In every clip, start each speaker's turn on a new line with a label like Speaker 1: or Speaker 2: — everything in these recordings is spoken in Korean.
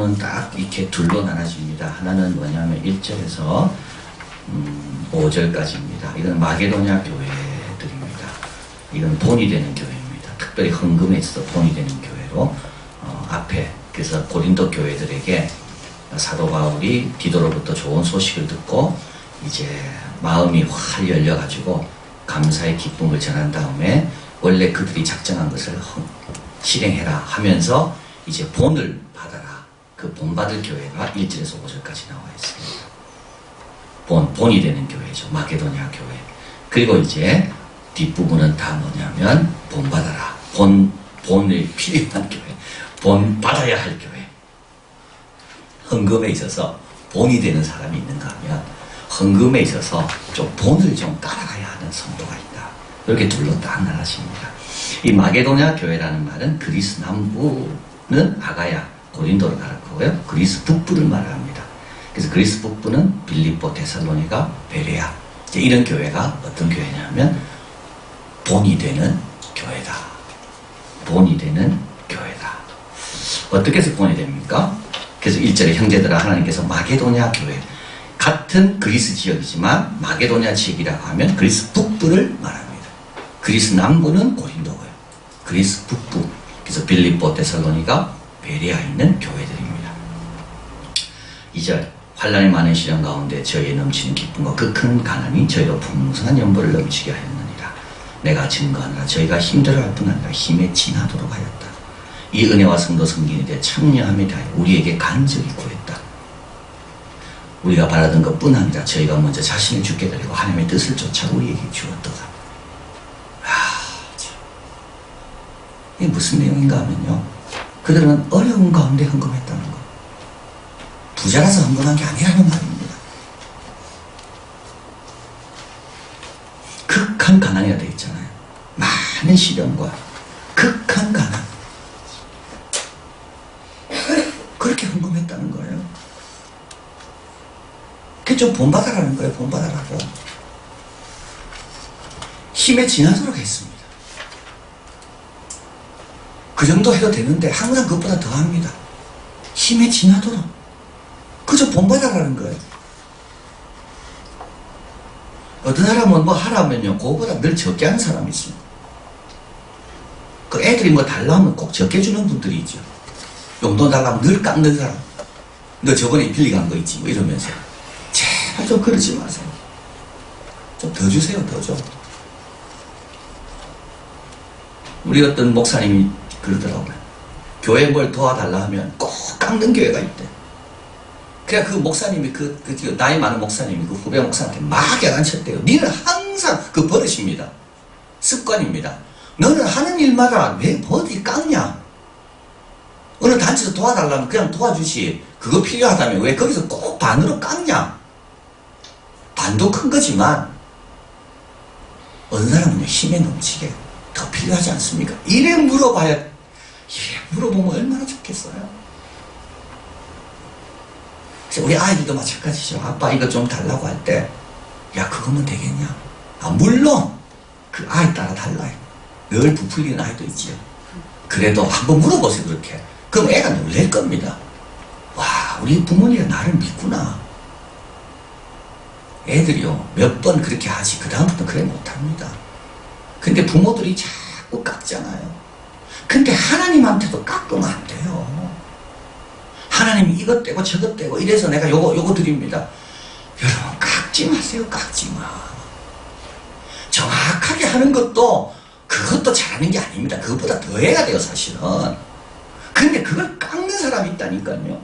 Speaker 1: 본문은 딱 이렇게 둘로 나눠집니다. 하나는 뭐냐면 1절에서 5절까지입니다. 이건 마게도냐 교회들입니다. 이건 본이 되는 교회입니다. 특별히 헌금에 있어서 본이 되는 교회로 앞에 그래서 고린도 교회들에게 사도 바울이 디도로부터 좋은 소식을 듣고 이제 마음이 확 열려가지고 감사의 기쁨을 전한 다음에 원래 그들이 작정한 것을 실행해라 하면서 이제 본을 받아라. 그 본받을 교회가 1절에서 5절까지 나와 있습니다. 본이 되는 교회죠. 마게도냐 교회. 그리고 이제 뒷부분은 다 뭐냐면 본받아라. 본이 필요한 교회. 본 받아야 할 교회. 헌금에 있어서 본이 되는 사람이 있는가 하면 헌금에 있어서 좀 본을 좀 따라가야 하는 성도가 있다. 이렇게 둘로 딱 나눠집니다. 이 마게도냐 교회라는 말은 그리스 남부는 아가야, 고린도를 가르치고요. 그리스 북부를 말합니다. 그래서 그리스 북부는 빌립보, 데살로니가, 베레아. 이런 교회가 어떤 교회냐면 본이 되는 교회다. 본이 되는 교회다. 어떻게 해서 본이 됩니까? 그래서 1절에 형제들아 하나님께서 마게도냐 교회, 같은 그리스 지역이지만 마게도냐 지역이라고 하면 그리스 북부를 말합니다. 그리스 남부는 고린도고요. 그리스 북부, 그래서 빌립보, 데살로니가, 베레아에 있는 교회들입니다. 2절 환난이 많은 시련 가운데 저희의 넘치는 기쁨과 그 큰 가난이 저희로 풍성한 연보를 넘치게 하였느니라. 내가 증거하느라 저희가 힘들어할 뿐 아니라 힘에 진하도록 하였다. 이 은혜와 성도 섬김에 대해 참여함에 대하여 우리에게 간절히 구했다. 우리가 바라던 것뿐 아니라 저희가 먼저 자신을 주께 드리고 하나님의 뜻을 쫓아 우리에게 주었도다. 이게 무슨 내용인가 하면요, 그들은 어려운 가운데 헌금했다는 거. 부자라서 헌금한 게 아니라는 말입니다. 극한 가난이라 되어 있잖아요. 많은 시련과 극한 가난. 그렇게 헌금했다는 거예요. 그게 좀 본받아라는 거예요. 본받아라고. 힘에 지나도록 했습니다. 그 정도 해도 되는데 항상 그것보다 더 합니다. 힘에 지나도록. 그저 본받아라는 거예요. 어떤 사람은 뭐 하라면요, 그거보다 늘 적게 하는 사람이 있습니다. 그 애들이 뭐 달라면 꼭 적게 주는 분들이 있죠. 용돈 달라면 늘 깎는 사람. 너 저번에 빌리 간 거 있지? 뭐 이러면서. 제발 좀 그러지 마세요. 좀 더 주세요, 더 줘. 우리 어떤 목사님이 그러더라고요. 교회 뭘 도와달라 하면 꼭 깎는 교회가 있대. 그냥 그 목사님이 나이 많은 목사님이 그 후배 목사한테 막 야단쳤대요. 니는 항상 그 버릇입니다. 습관입니다. 너는 하는 일마다 왜 어디 깎냐? 어느 단체에서 도와달라면 그냥 도와주시. 그거 필요하다면 왜 거기서 꼭 반으로 깎냐? 반도 큰 거지만 어느 사람은 힘에 넘치게 더 필요하지 않습니까? 이래 물어보면 얼마나 좋겠어요. 그래서 우리 아이들도 마찬가지죠. 아빠 이거 좀 달라고 할 때, 야 그거면 되겠냐? 물론 그 아이 따라 달라요. 늘 부풀리는 아이도 있지요. 그래도 한번 물어보세요. 그렇게. 그럼 애가 놀랄 겁니다. 와, 우리 부모님이 나를 믿구나. 애들이요, 몇 번 그렇게 하지 그 다음부터 그래 못합니다. 근데 부모들이 자꾸 깎잖아요. 근데 하나님한테도 깎으면 안 돼요. 하나님이 이것 떼고 저것 떼고 이래서 내가 요거 드립니다. 여러분 깎지 마세요. 깎지 마. 정확하게 하는 것도 그것도 잘하는 게 아닙니다. 그것보다 더 해야 돼요, 사실은. 근데 그걸 깎는 사람이 있다니까요.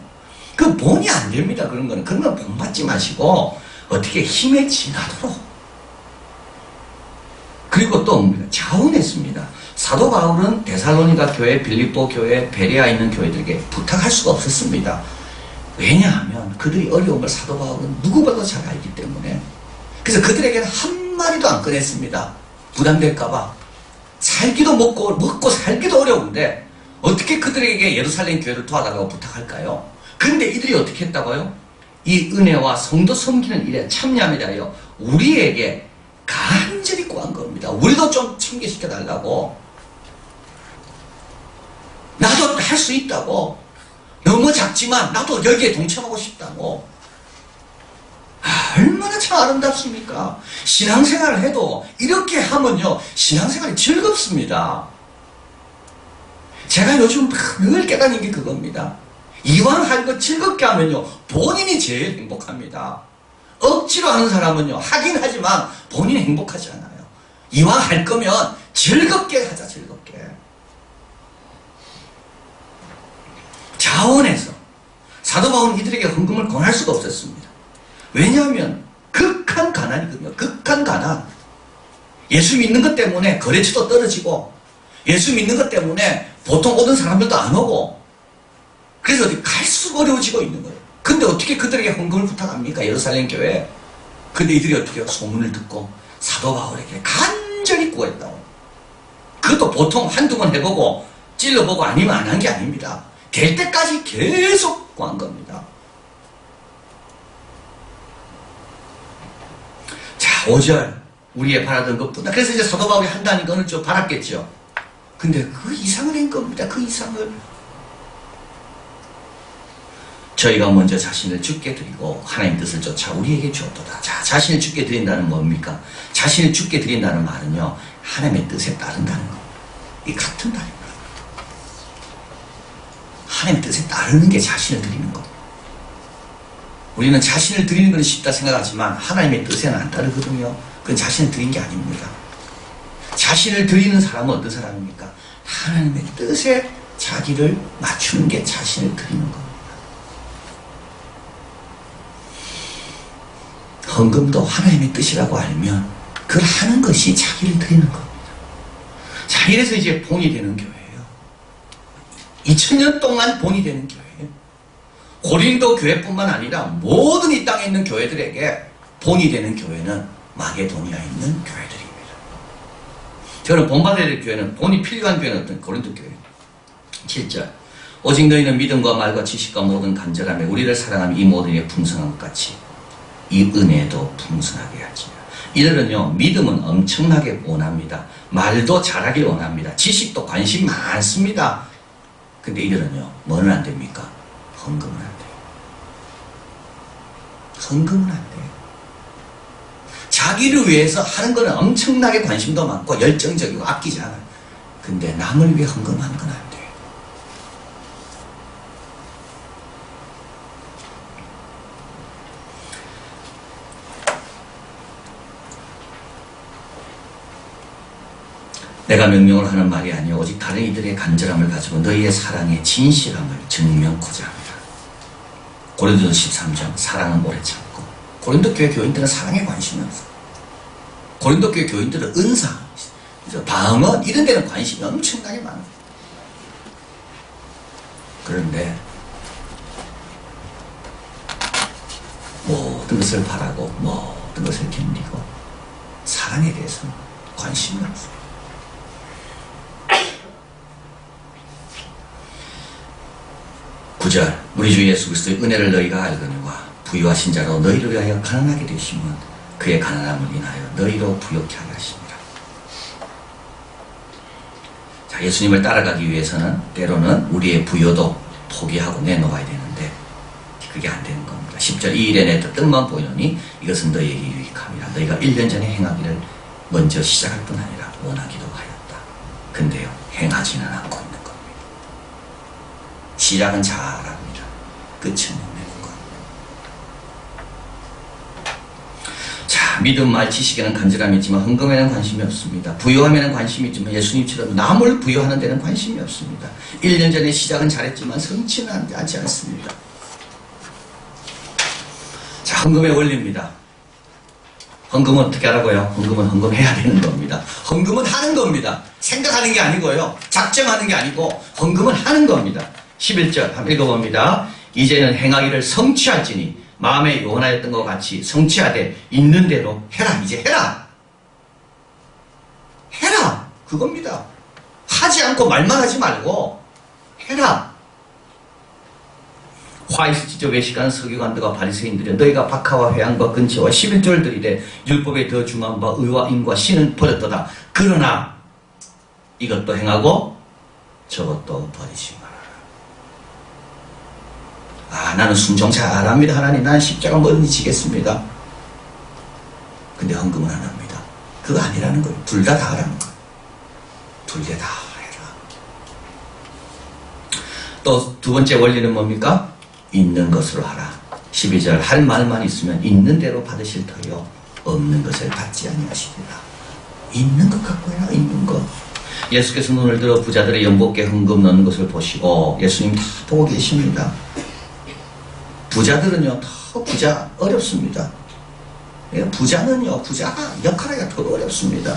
Speaker 1: 그 본이 안 됩니다. 그런 거는. 그런 건 본받지 마시고 어떻게 힘에 지나도록. 그리고 또 자원했습니다. 사도 바울은 데살로니가 교회, 빌립보 교회, 베레아 있는 교회들에게 부탁할 수가 없었습니다. 왜냐하면 그들이 어려운 걸 사도 바울은 누구보다 잘 알기 때문에. 그래서 그들에게는 한마디도 안 꺼냈습니다. 부담될까봐. 살기도 먹고 살기도 어려운데 어떻게 그들에게 예루살렘 교회를 도와달라고 부탁할까요? 근데 이들이 어떻게 했다고요? 이 은혜와 성도 섬기는 일에 참여함에 대하여 우리에게 간절히 구한 겁니다. 우리도 좀 참여시켜달라고. 나도 할 수 있다고. 너 너무 작지만 나도 여기에 동참하고 싶다고. 얼마나 참 아름답습니까? 신앙생활을 해도 이렇게 하면요, 신앙생활이 즐겁습니다. 제가 요즘 늘 깨닫는 게 그겁니다. 이왕 할 거 즐겁게 하면요, 본인이 제일 행복합니다. 억지로 하는 사람은요, 하긴 하지만 본인이 행복하지 않아요. 이왕 할 거면 즐겁게 하자, 즐겁게. 자원해서. 사도 바울은 이들에게 헌금을 권할 수가 없었습니다. 왜냐하면 극한 가난이거든요. 극한 가난. 예수 믿는 것 때문에 거래처도 떨어지고, 예수 믿는 것 때문에 보통 오던 사람들도 안 오고, 그래서 어디 갈수록 어려워지고 있는 거예요. 근데 어떻게 그들에게 헌금을 부탁합니까? 예루살렘 교회. 근데 이들이 어떻게 해요? 소문을 듣고 사도 바울에게 간절히 구했다고. 그것도 보통 한두 번 해보고 찔러보고 아니면 안 한 게 아닙니다. 될 때까지 계속 구한 겁니다. 자, 5절. 우리의 바라던 것보다. 그래서 이제 사도 바울이 한다니까 어느 쪽 바랐겠죠. 근데 그 이상을 한 겁니다. 그 이상을. 저희가 먼저 자신을 죽게 드리고 하나님 뜻을 쫓아 우리에게 주었도다. 자, 자신을 죽게 드린다는 뭡니까? 자신을 죽게 드린다는 말은요, 하나님의 뜻에 따른다는 겁니다. 이 같은 말입니다. 하나님의 뜻에 따르는 게 자신을 드리는 겁니다. 우리는 자신을 드리는 건 쉽다 생각하지만 하나님의 뜻에는 안 따르거든요. 그건 자신을 드린 게 아닙니다. 자신을 드리는 사람은 어떤 사람입니까? 하나님의 뜻에 자기를 맞추는 게 자신을 드리는 겁니다. 헌금도 하나님의 뜻이라고 알면 그걸 하는 것이 자기를 드리는 겁니다. 자, 이래서 이제 본이 되는 교회예요. 2000년 동안 본이 되는 교회예요. 고린도 교회뿐만 아니라 모든 이 땅에 있는 교회들에게 본이 되는 교회는 마게도니아에 있는 교회들입니다. 저는 본받아야 될 교회는, 본이 필요한 교회는 어떤 고린도 교회. 7절. 오직 너희는 믿음과 말과 지식과 모든 간절함에 우리를 사랑하며 이 모든 게 풍성한 것 같이 이 은혜도 풍성하게 하지요. 이들은요, 믿음은 엄청나게 원합니다. 말도 잘하길 원합니다. 지식도 관심 많습니다. 근데 이들은요, 뭐는 안 됩니까? 헌금은 안 돼요. 헌금은 안 돼요. 자기를 위해서 하는 거는 엄청나게 관심도 많고 열정적이고 아끼지 않아요. 근데 남을 위해 헌금하는 건 안 돼요. 내가 명령을 하는 말이 아니요 오직 다른 이들의 간절함을 가지고 너희의 사랑의 진실함을 증명코자 합니다. 고린도서 13장 사랑은 오래 참고. 고린도 교회 교인들은 사랑에 관심이 없어요. 고린도 교회 교인들은 은사, 방언 이런 데는 관심이 엄청나게 많아요. 그런데 모든 것을 바라고 모든 것을 견디고 사랑에 대해서는 관심이 없어요. 9절. 우리 주 예수 그리스도의 은혜를 너희가 알거니와 부유하신 자로 너희를 위하여 가난하게 되시면 그의 가난함을 인하여 너희로 부욕케 하게 하십니다. 자, 예수님을 따라가기 위해서는 때로는 우리의 부요도 포기하고 내놓아야 되는데 그게 안 되는 겁니다. 10절. 이 일에 내 뜻만 보이노니 이것은 너희에게 유익함이라. 너희가 1년 전에 행하기를 먼저 시작할 뿐 아니라 원하기도 하였다. 근데요, 행하지는 않고 있는 겁니다. 시작은 잘합니다. 끝은 없는 것. 자, 믿음, 말, 지식에는 간절함이 있지만 헌금에는 관심이 없습니다. 부유함에는 관심이 있지만 예수님처럼 남을 부유하는 데는 관심이 없습니다. 1년 전에 시작은 잘했지만 성취는 하지 않습니다. 자, 헌금의 원리입니다. 헌금은 어떻게 하라고요? 헌금은 헌금해야 되는 겁니다. 헌금은 하는 겁니다. 생각하는 게 아니고요. 작정하는 게 아니고 헌금은 하는 겁니다. 11절 한번 읽어봅니다. 이제는 행하기를 성취할지니 마음에 원하였던 것 같이 성취하되 있는 대로 해라. 이제 해라. 해라. 그겁니다. 하지 않고 말만 하지 말고 해라. 화이스 지저 외식하는 서기관들과 바리새인들이 너희가 박하와 회양과 근처와 11절들이되 율법에 더 중한 바 의와 인과 신은 버렸도다. 그러나 이것도 행하고 저것도 버리지 마라. 나는 순종 잘합니다. 하나님, 나는 십자가 뭐든지 지겠습니다. 근데 헌금은 안 합니다. 그거 아니라는 거예요. 둘 다 하라는 거예요. 둘 다 해라. 또 두 번째 원리는 뭡니까? 있는 것으로 하라. 12절, 할 말만 있으면 있는 대로 받으실 터요 없는 것을 받지 아니하시리라. 있는 것 갖고 해라. 있는 것. 예수께서 눈을 들어 부자들의 연복에 헌금 넣는 것을 보시고, 예수님 다 보고 계십니다. 부자들은요 다 부자 어렵습니다. 부자는요 부자가 역할하기가 더 어렵습니다.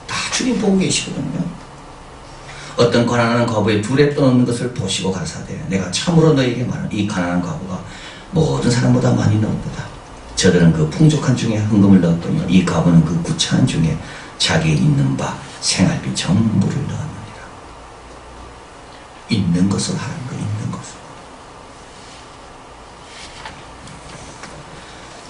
Speaker 1: 다 주님 보고 계시거든요. 어떤 가난한 과부의 둘에 떠놓는 것을 보시고 가라사대, 내가 참으로 너에게 말하노니 이 가난한 과부가 모든 사람보다 많이 넣었도다. 저들은 그 풍족한 중에 헌금을 넣었더니 이 과부는 그 구차한 중에 자기의 있는 바 생활비 전부를 넣었느니라. 있는 것을 하라는 거. 있는 것을.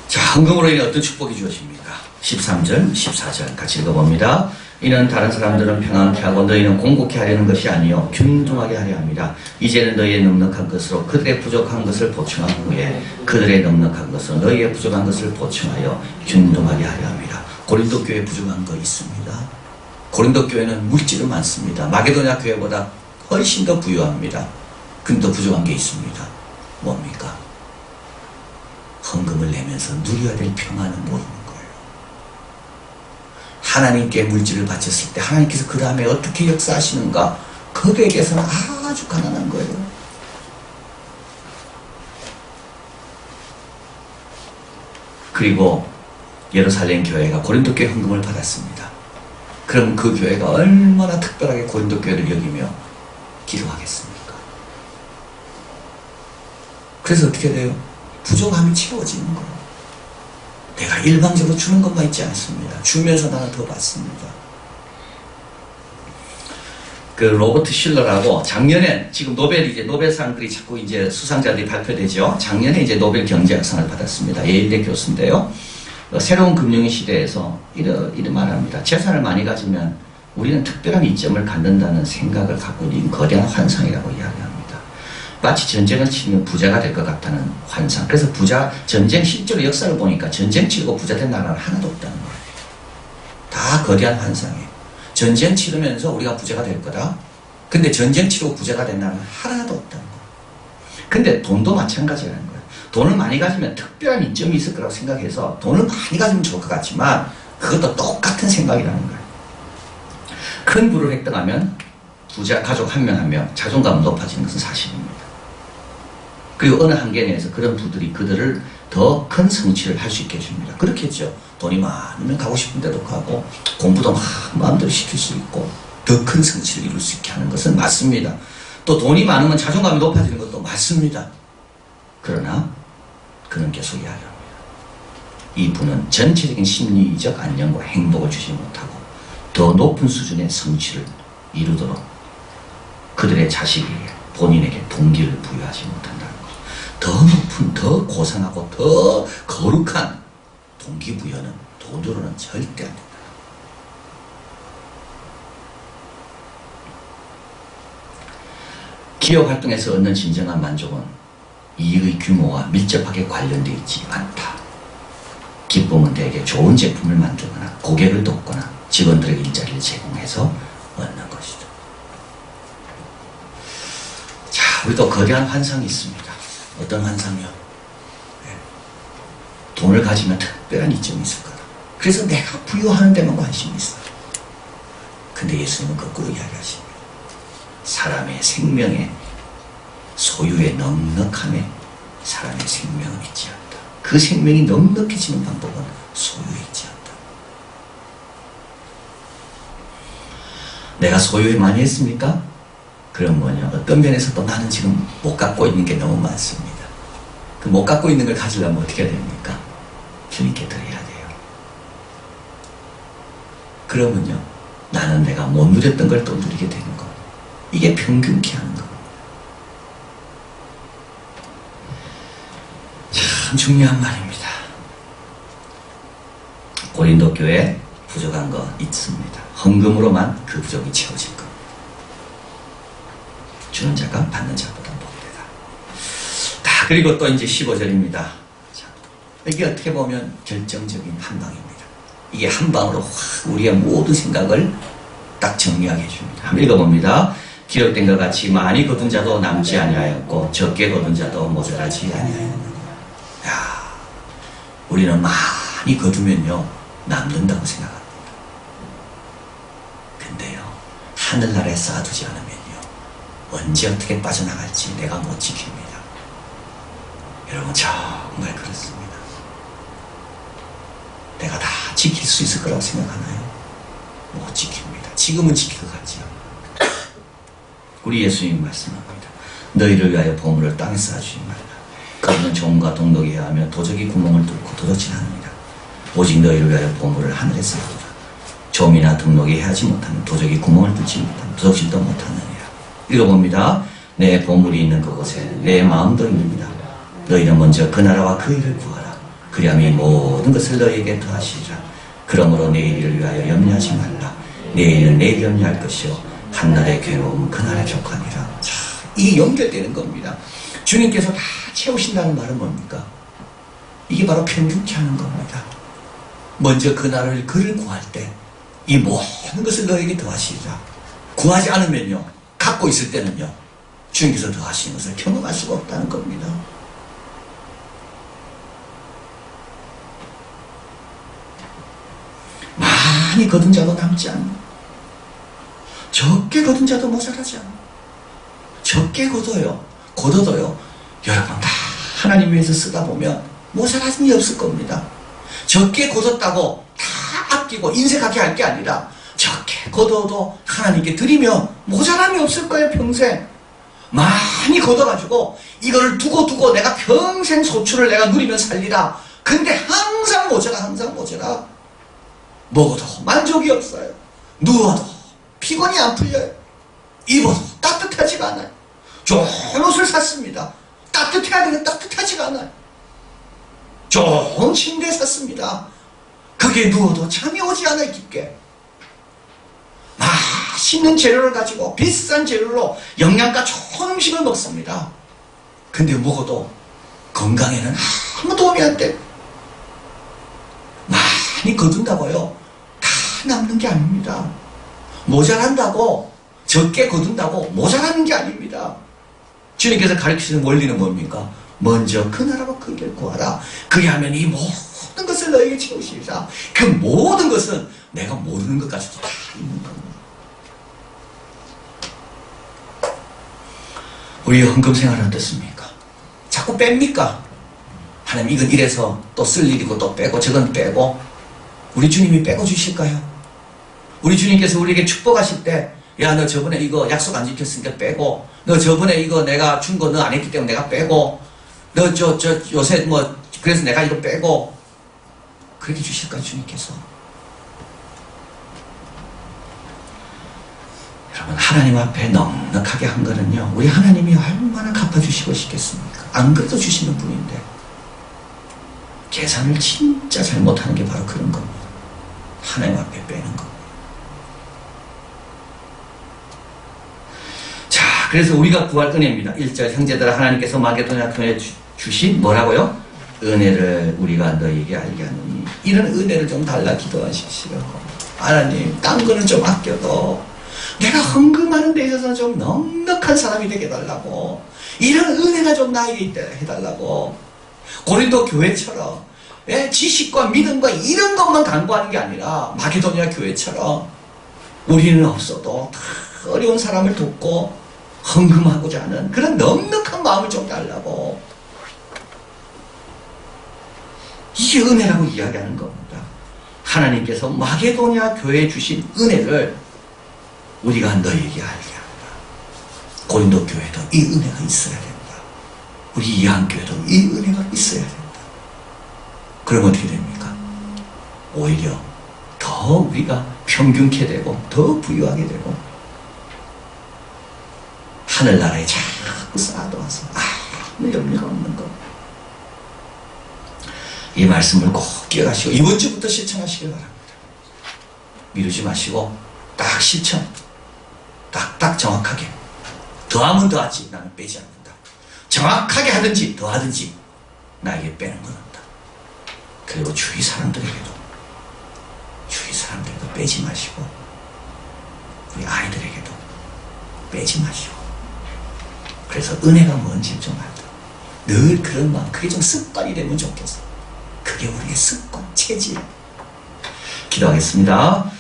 Speaker 1: 자, 헌금으로 인해 어떤 축복이 주어집니까? 13절, 14절 같이 읽어봅니다. 이는 다른 사람들은 평안케 하고 너희는 공고케 하려는 것이 아니요 균등하게 하려 합니다. 이제는 너희의 넉넉한 것으로 그들의 부족한 것을 보충한 후에 그들의 넉넉한 것으로 너희의 부족한 것을 보충하여 균등하게 하려 합니다. 고린도 교회 부족한 거 있습니다. 고린도 교회는 물질은 많습니다. 마게도냐 교회보다 훨씬 더 부유합니다. 근데 더 부족한 게 있습니다. 뭡니까? 헌금을 내면서 누려야 될 평안은 모르는 거예요. 하나님께 물질을 바쳤을 때 하나님께서 그 다음에 어떻게 역사하시는가, 거기에 대해서는 아주 가난한 거예요. 그리고 예루살렘 교회가 고린도 교회 헌금을 받았습니다. 그럼 그 교회가 얼마나 특별하게 고린도 교회를 여기며 기도하겠습니까? 그래서 어떻게 돼요? 부족함이 채워지는 거예요. 내가 일방적으로 주는 것만 있지 않습니다. 주면서 나는 더 받습니다. 그 로버트 실러라고 작년에, 지금 노벨상들이 자꾸 이제 수상자들이 발표되죠. 작년에 이제 노벨 경제학상을 받았습니다. 예일대 교수인데요. 새로운 금융의 시대에서 이런 말을 합니다. 재산을 많이 가지면 우리는 특별한 이점을 갖는다는 생각을 갖고 있는 거대한 환상이라고 이야기합니다. 마치 전쟁을 치면 부자가 될 것 같다는 환상. 그래서 전쟁 실제로 역사를 보니까 전쟁 치르고 부자 된 나라는 하나도 없다는 거예요. 다 거대한 환상이에요. 전쟁 치르면서 우리가 부자가 될 거다. 근데 전쟁 치르고 부자가 된 나라는 하나도 없다는 거예요. 근데 돈도 마찬가지라는 거예요. 돈을 많이 가지면 특별한 이점이 있을 거라고 생각해서 돈을 많이 가지면 좋을 것 같지만 그것도 똑같은 생각이라는 거예요. 큰 부를 획득하면 부자 가족 한 명 한 명 자존감은 높아지는 것은 사실입니다. 그리고 어느 한계 내에서 그런 부들이 그들을 더 큰 성취를 할 수 있게 해줍니다. 그렇겠죠. 돈이 많으면 가고 싶은 데도 가고 공부도 마음대로 시킬 수 있고 더 큰 성취를 이룰 수 있게 하는 것은 맞습니다. 또 돈이 많으면 자존감이 높아지는 것도 맞습니다. 그러나 그는 계속 이야기합니다. 이 분은 전체적인 심리적 안정과 행복을 주지 못하고 더 높은 수준의 성취를 이루도록 그들의 자식에게 본인에게 동기를 부여하지 못한다는 것. 더 높은, 더 고상하고 더 거룩한 동기부여는 돈으로는 절대 안 된다. 기업 활동에서 얻는 진정한 만족은 이익의 규모와 밀접하게 관련되어 있지 않다. 기쁨은 대개 좋은 제품을 만들거나 고객을 돕거나 직원들에게 일자리를 제공해서 얻는 것이다. 자, 우리도 거대한 환상이 있습니다. 어떤 환상이요? 네. 돈을 가지면 특별한 이점이 있을 거다. 그래서 내가 부유하는 데만 관심이 있어요. 근데 예수님은 거꾸로 이야기하십니다. 사람의 생명의 소유의 넉넉함에 사람의 생명은 있지 않다. 그 생명이 넉넉해지는 방법은 소유에 있지 않다. 내가 소유에 많이 했습니까? 그럼 뭐냐, 어떤 면에서도 나는 지금 못 갖고 있는 게 너무 많습니다. 그 못 갖고 있는 걸 가지려면 어떻게 해야 됩니까? 주님께 드려야 돼요. 그러면요, 나는 내가 못 누렸던 걸 또 누리게 되는 거. 이게 평균케 하는 거. 참 중요한 말입니다. 고린도 교회 부족한 거 있습니다. 헌금으로만 그 부족이 채워질 겁니다. 주는 자가 받는 자보다 복되다. 다 그리고 또 이제 15절입니다. 이게 어떻게 보면 결정적인 한 방입니다. 이게 한 방으로 확 우리의 모든 생각을 딱 정리하게 해줍니다. 한번 읽어봅니다. 기록된 것 같이 많이 거둔 자도 남지 아니하였고 적게 거둔 자도 모자라지 아니하였느니라. 야, 우리는 많이 거두면요 남는다고 생각합니다. 근데요 하늘나라에 쌓아두지 않으면요 언제 어떻게 빠져나갈지 내가 못 지킵니다. 여러분 정말 그렇습니다. 내가 다 지킬 수 있을 거라고 생각하나요? 못 지킵니다. 지금은 지킬 것 같지요. 우리 예수님 말씀합니다. 너희를 위하여 보물을 땅에 쌓아주지 말라. 그는 종과 동독이 하며 도적이 구멍을 뚫고 도둑질 합니다. 오직 너희를 위하여 보물을 하늘에 쌓아두라. 좀이나 등록이 해하지 못하는 도적이 구멍을 뚫지 못하는 도둑질도 못하느니라. 읽어봅니다. 내 보물이 있는 그곳에 내 마음도 있느니라. 너희는 먼저 그 나라와 그 일을 구하라. 그리하면 이 모든 것을 너희에게 더하시리라. 그러므로 내일을 위하여 염려하지 말라. 내일은 내일 염려할 것이요 한날의 괴로움은 그날의 족하니라. 자, 이게 연결되는 겁니다. 주님께서 다 채우신다는 말은 뭡니까? 이게 바로 편중케 하는 겁니다. 먼저 그날을 그를 구할 때 이 모든 것을 너에게 더하시리라. 구하지 않으면요 갖고 있을 때는요 주님께서 더하시는 것을 경험할 수가 없다는 겁니다. 많이 거둔 자도 남지 않는, 적게 거둔 자도 모자라지 않는, 적게 거둬요. 거둬도요 여러분 다 하나님 위해서 쓰다 보면 모자라짐이 없을 겁니다. 적게 거뒀다고 다 아끼고 인색하게 할 게 아니라 적게 거둬도 하나님께 드리면 모자람이 없을 거예요. 평생 많이 거둬가지고 이거를 두고 내가 평생 소출을 내가 누리면 살리라. 근데 항상 모자라, 항상 모자라. 먹어도 만족이 없어요. 누워도 피곤이 안 풀려요. 입어도 따뜻하지가 않아요. 좋은 옷을 샀습니다. 따뜻해야 되는데 따뜻하지가 않아요. 좋은 침대 샀습니다. 거기에 누워도 잠이 오지 않아요. 깊게. 맛있는 재료를 가지고 비싼 재료로 영양가 좋은 음식을 먹습니다. 근데 먹어도 건강에는 아무 도움이 안 돼요. 많이 거둔다고요 다 남는 게 아닙니다. 모자란다고 적게 거둔다고 모자라는 게 아닙니다. 주님께서 가르치시는 원리는 뭡니까? 먼저 그 나라와 그 일을 구하라. 그리하면 이 모든 것을 너에게 채우시리라. 그 모든 것은 내가 모르는 것 같아도 다 있는 겁니다. 우리 헌금 생활은 어떻습니까? 자꾸 뺍니까? 하나님 이건 이래서 또 쓸 일이고 또 빼고 저건 빼고. 우리 주님이 빼고 주실까요? 우리 주님께서 우리에게 축복하실 때 야 너 저번에 이거 약속 안 지켰으니까 빼고, 너 저번에 이거 내가 준 거 너 안 했기 때문에 내가 빼고, 너 요새 뭐 그래서 내가 이거 빼고, 그렇게 주실까요? 주님께서? 여러분 하나님 앞에 넉넉하게 한 거는요 우리 하나님이 얼마나 갚아주시고 싶겠습니까? 안 그래도 주시는 분인데 계산을 진짜 잘못하는 게 바로 그런 겁니다. 하나님 앞에 빼는 겁니다. 자, 그래서 우리가 구할 은혜입니다. 1절 형제들아 하나님께서 마게도냐 교회에 주신 뭐라고요? 은혜를 우리가 너희에게 알게 하느니 이런 은혜를 좀 달라 기도하십시오. 하나님 딴 거는 좀 아껴도 내가 헌금하는 데 있어서 좀 넉넉한 사람이 되게 해달라고, 이런 은혜가 좀 나에게 해달라고. 고린도 교회처럼 지식과 믿음과 이런 것만 강구하는 게 아니라 마게도냐 교회처럼 우리는 없어도 다 어려운 사람을 돕고 헌금하고자 하는 그런 넉넉한 마음을 좀 달라고. 이게 은혜라고 이야기하는 겁니다. 하나님께서 마게도냐 교회에 주신 은혜를 우리가 너희에게 알게 합니다. 고린도 교회도 이 은혜가 있어야 된다. 우리 이한교회도 이 은혜가 있어야 된다. 그럼 어떻게 됩니까? 오히려 더 우리가 평균케 되고 더 부유하게 되고 하늘나라에 자꾸 쌓아둬서 아무 염려가 없는 것. 이 말씀을 꼭 기억하시고 이번 주부터 실천하시길 바랍니다. 미루지 마시고 딱 실천, 딱딱 정확하게. 더하면 더하지 나는 빼지 않는다. 정확하게 하든지 더 하든지 나에게 빼는 건 없다. 그리고 주위 사람들에게도 빼지 마시고 우리 아이들에게도 빼지 마시고 그래서 은혜가 뭔지 좀 알다. 늘 그런 마음, 그게 좀 습관이 되면 좋겠어. 그게 우리의 습관, 체질. 기도하겠습니다.